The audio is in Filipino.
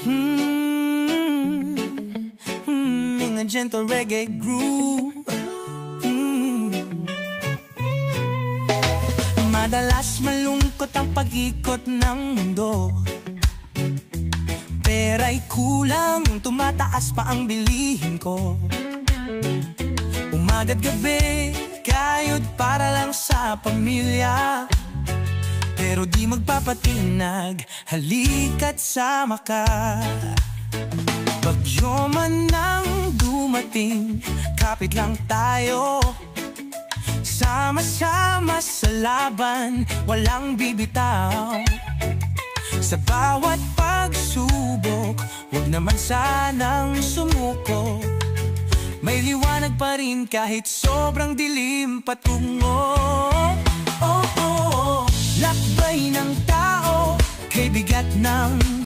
In a gentle reggae groove. Madalas malungkot ang pag-ikot ng mundo. Pera'y kulang, tumataas pa ang bilihin ko. Umaga't gabi, kayod para lang sa pamilya. Pero di magpapatinag, halika't sama ka. Bagyo man nang dumating, kapit lang tayo. Sama-sama sa laban, walang bibitaw. Sa bawat pagsubok, huwag naman sanang sumuko. May liwanag pa rin kahit sobrang dilim patungo. Lakbay ng tao, kay bigat ng